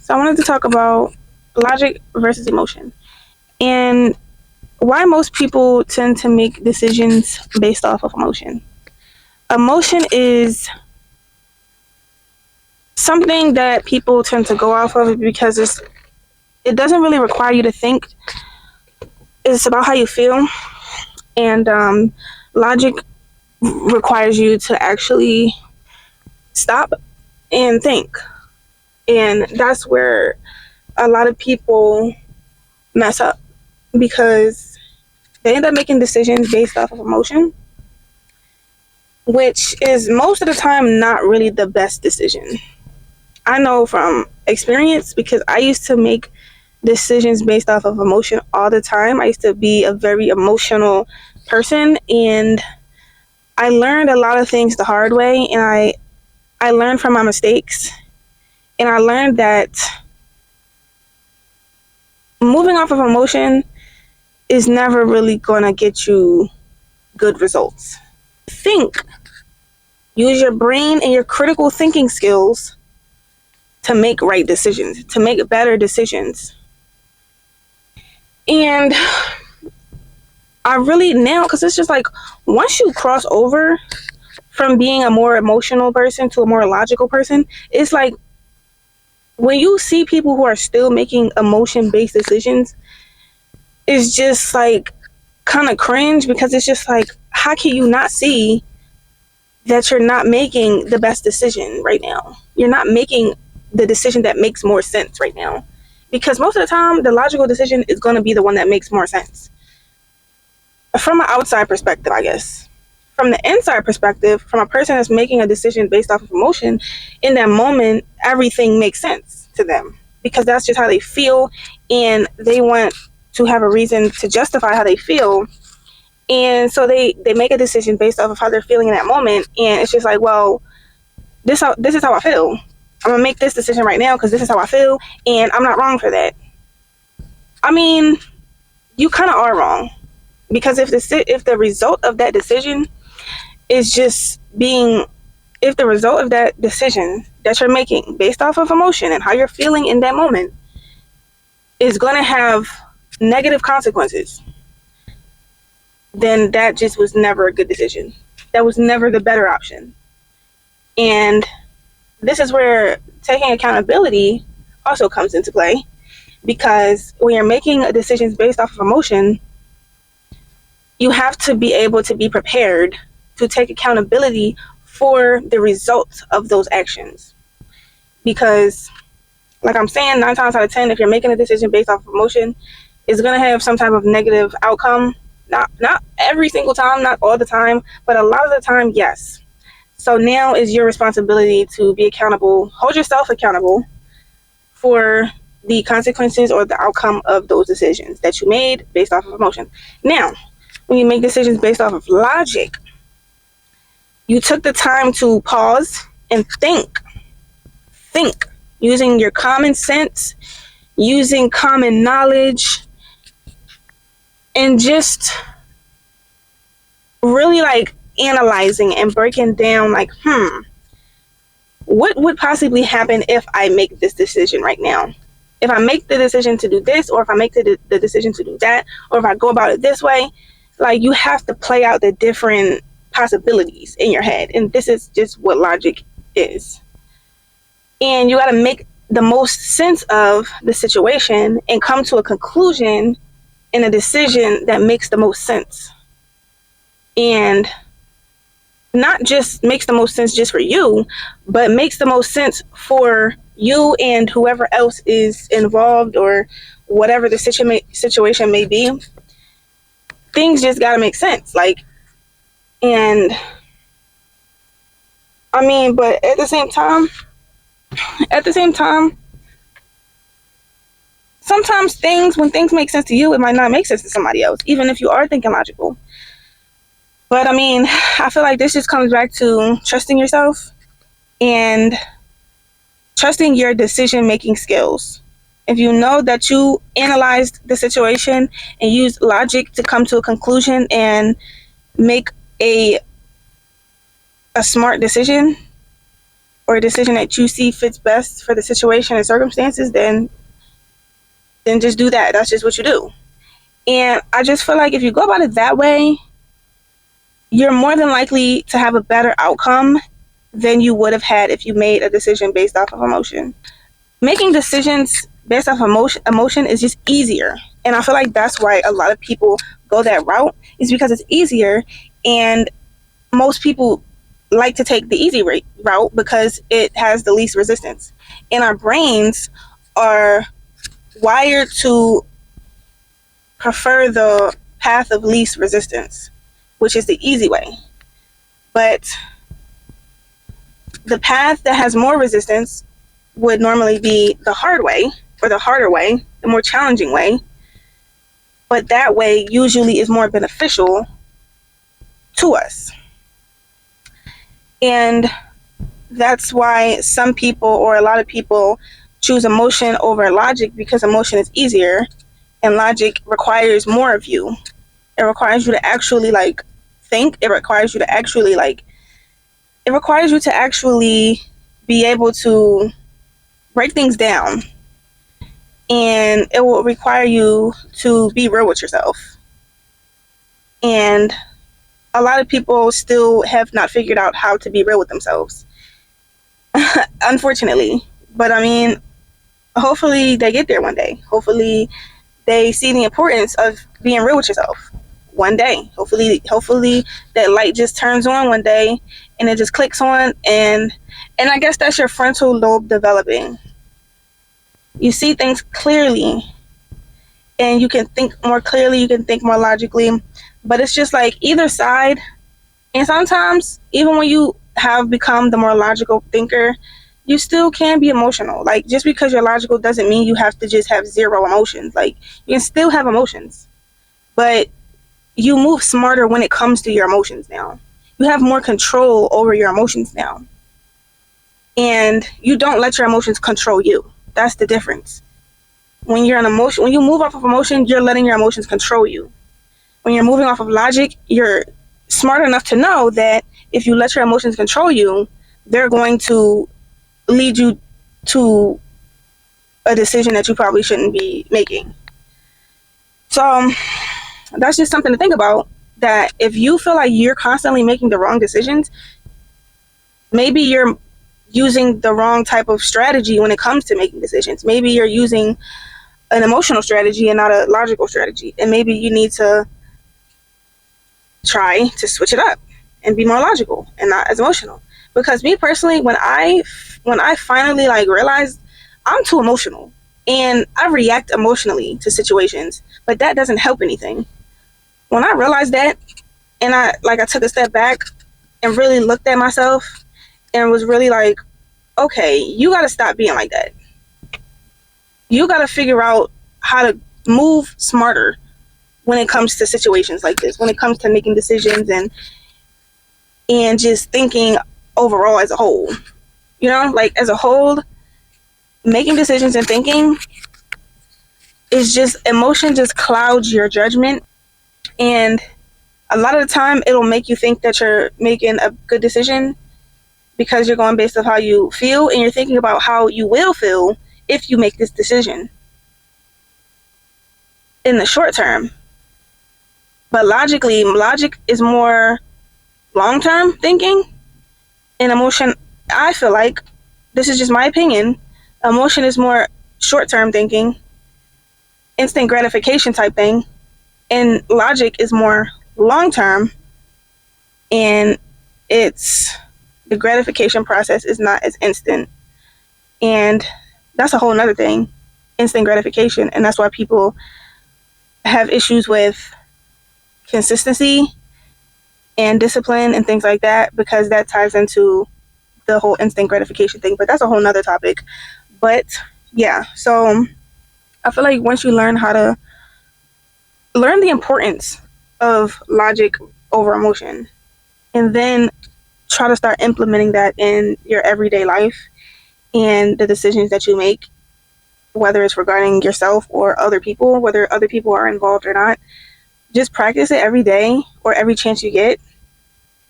So I wanted to talk about logic versus emotion and why most people tend to make decisions based off of emotion. Emotion is something that people tend to go off of because it doesn't really require you to think. It's about how you feel, and logic requires you to actually stop and think. And that's where a lot of people mess up because they end up making decisions based off of emotion, which is most of the time not really the best decision. I know from experience because I used to make decisions based off of emotion all the time. I used to be a very emotional person, and I learned a lot of things the hard way, and I learned from my mistakes, and I learned that moving off of emotion is never really going to get you good results. Think. Use your brain and your critical thinking skills to make right decisions, to make better decisions. And I really now, because it's just like once you cross over from being a more emotional person to a more logical person, it's like when you see people who are still making emotion based decisions, it's just like kind of cringe because it's just like, how can you not see that you're not making the best decision right now? You're not making the decision that makes more sense right now. Because most of the time, the logical decision is going to be the one that makes more sense. From an outside perspective, I guess. From the inside perspective, from a person that's making a decision based off of emotion, in that moment, everything makes sense to them. Because that's just how they feel, and they want to have a reason to justify how they feel. And so they make a decision based off of how they're feeling in that moment. And it's just like, well, this is how I feel. I'm going to make this decision right now because this is how I feel. And I'm not wrong for that. I mean, you kind of are wrong. Because if the result of that decision is just being, if the result of that decision that you're making based off of emotion and how you're feeling in that moment is going to have negative consequences, then that just was never a good decision. That was never the better option. And this is where taking accountability also comes into play, because when you're making decisions based off of emotion, you have to be able to be prepared to take accountability for the results of those actions. Because, like I'm saying, 9 times out of 10, if you're making a decision based off of emotion, it's going to have some type of negative outcome. Not every single time, not all the time, but a lot of the time, yes. So now is your responsibility to be accountable, hold yourself accountable for the consequences or the outcome of those decisions that you made based off of emotion. Now, when you make decisions based off of logic, you took the time to pause and think using your common sense, using common knowledge, and just really like analyzing and breaking down like, what would possibly happen if I make this decision right now? If I make the decision to do this, or if I make the decision to do that, or if I go about it this way, like you have to play out the different possibilities in your head. And this is just what logic is. And you got to make the most sense of the situation and come to a conclusion in a decision that makes the most sense. And not just makes the most sense just for you, but makes the most sense for you and whoever else is involved or whatever the situation may be. Things just gotta make sense. Like, and I mean, but at the same time, sometimes when things make sense to you, it might not make sense to somebody else, even if you are thinking logical. But I mean, I feel like this just comes back to trusting yourself and trusting your decision-making skills. If you know that you analyzed the situation and used logic to come to a conclusion and make a smart decision, or a decision that you see fits best for the situation and circumstances, then just do that. That's just what you do. And I just feel like if you go about it that way, you're more than likely to have a better outcome than you would have had if you made a decision based off of emotion. Making decisions based off emotion is just easier. And I feel like that's why a lot of people go that route, is because it's easier, and most people like to take the easy route because it has the least resistance. And our brains are wired to prefer the path of least resistance, which is the easy way. But the path that has more resistance would normally be the hard way, or the harder way, the more challenging way. But that way usually is more beneficial to us. And that's why some people, or a lot of people, choose emotion over logic, because emotion is easier and logic requires more of you. It requires you to actually think. It requires you to actually be able to break things down, and it will require you to be real with yourself. And a lot of people still have not figured out how to be real with themselves, unfortunately. But I mean, hopefully they get there one day. Hopefully they see the importance of being real with yourself one day. Hopefully that light just turns on one day and it just clicks on, and I guess that's your frontal lobe developing. You see things clearly, and you can think more clearly, you can think more logically, but it's just like either side. And sometimes, even when you have become the more logical thinker, you still can be emotional. Like, just because you're logical doesn't mean you have to just have zero emotions. Like, you can still have emotions, but you move smarter when it comes to your emotions now. You have more control over your emotions now, and you don't let your emotions control you. That's the difference. When you're an emotion, when you move off of emotion, you're letting your emotions control you. When you're moving off of logic, you're smart enough to know that if you let your emotions control you, they're going to lead you to a decision that you probably shouldn't be making. So that's just something to think about, that if you feel like you're constantly making the wrong decisions, maybe you're using the wrong type of strategy when it comes to making decisions. Maybe you're using an emotional strategy and not a logical strategy. And maybe you need to try to switch it up and be more logical and not as emotional. Because me personally, when I finally realized I'm too emotional and I react emotionally to situations, but that doesn't help anything. When I realized that, and I took a step back and really looked at myself and was really like, okay, you got to stop being like that. You got to figure out how to move smarter when it comes to situations like this, when it comes to making decisions and just thinking overall as a whole. You know, as a whole, making decisions and thinking is just, emotion just clouds your judgment. And a lot of the time it'll make you think that you're making a good decision because you're going based on how you feel, and you're thinking about how you will feel if you make this decision in the short term. But logic is more long-term thinking, and emotion, I feel like, this is just my opinion, emotion is more short-term thinking, instant gratification type thing, and logic is more long-term, and the gratification process is not as instant. And that's a whole nother thing, instant gratification. And that's why people have issues with consistency and discipline and things like that, because that ties into the whole instant gratification thing. But that's a whole nother topic. But yeah, so I feel like once you learn the importance of logic over emotion, and then try to start implementing that in your everyday life and the decisions that you make, whether it's regarding yourself or other people, whether other people are involved or not, just practice it every day or every chance you get.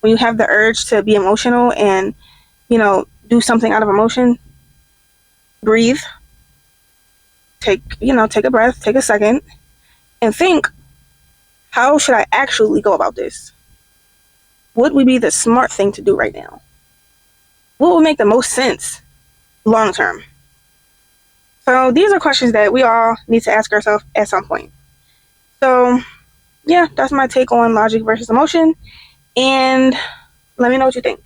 When you have the urge to be emotional and, do do something out of emotion, breathe, take a breath, take a second, and think, how should I actually go about this? What would be the smart thing to do right now? What would make the most sense long term? So these are questions that we all need to ask ourselves at some point. So yeah, that's my take on logic versus emotion. And let me know what you think.